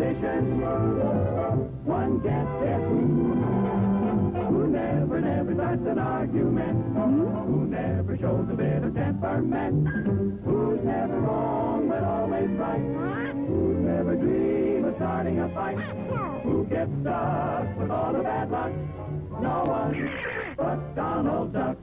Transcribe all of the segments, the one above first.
position. One guess who? Who never starts an argument. Who never shows a bit of temperament. Who's never wrong but always right. Who never dream of starting a fight. Who gets stuck with all the bad luck. No one but Donald Duck.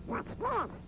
What's this?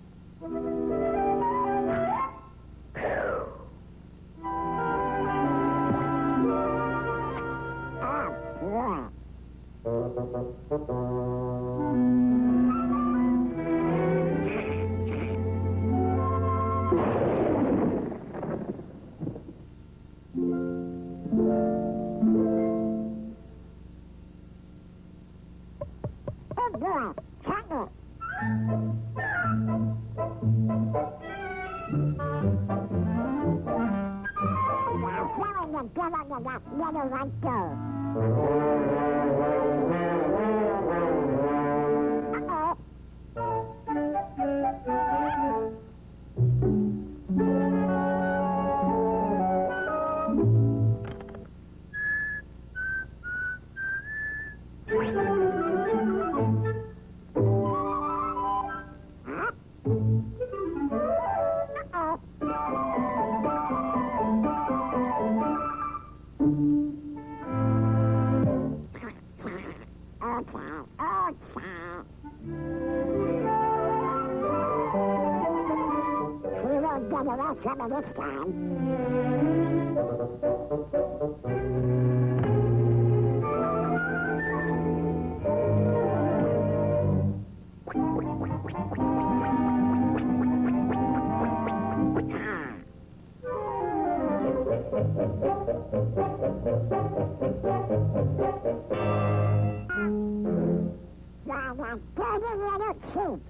Trouble this time. Now, dirty little cheap.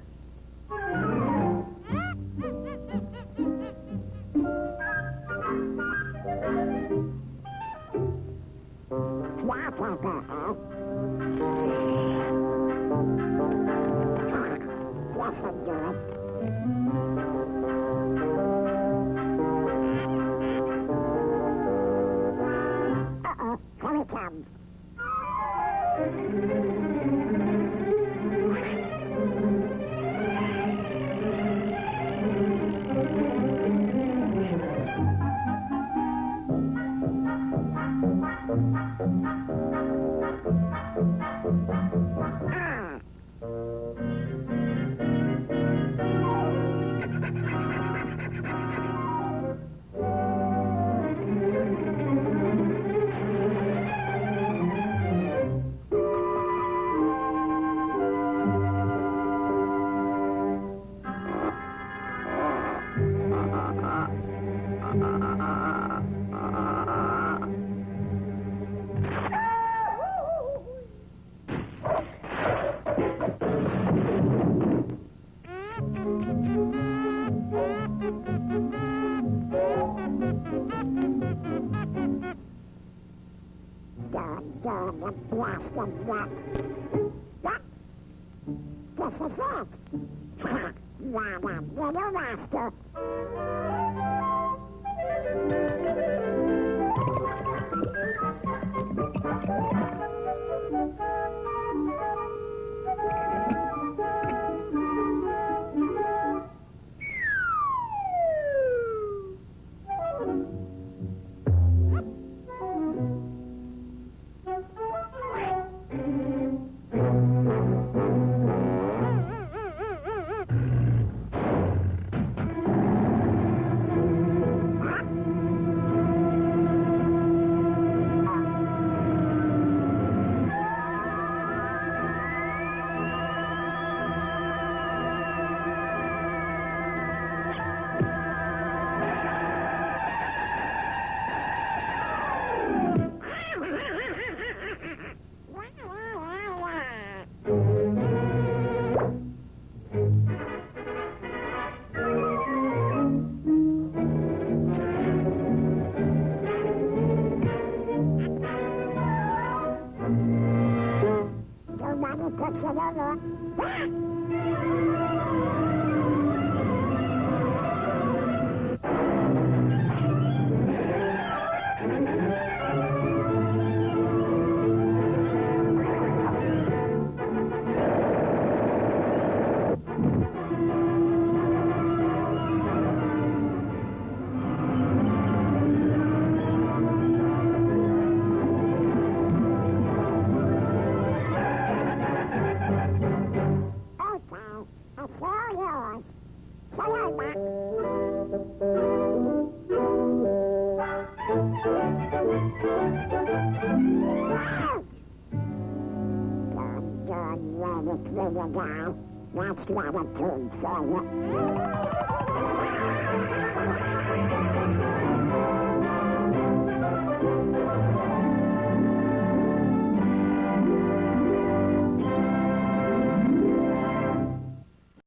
Yes, I'm good. Uh-oh, here it comes. The blast of that. What? Guess it's that. What a little master. Doggone Reddick, Ring a Guy. That's not a tune for you.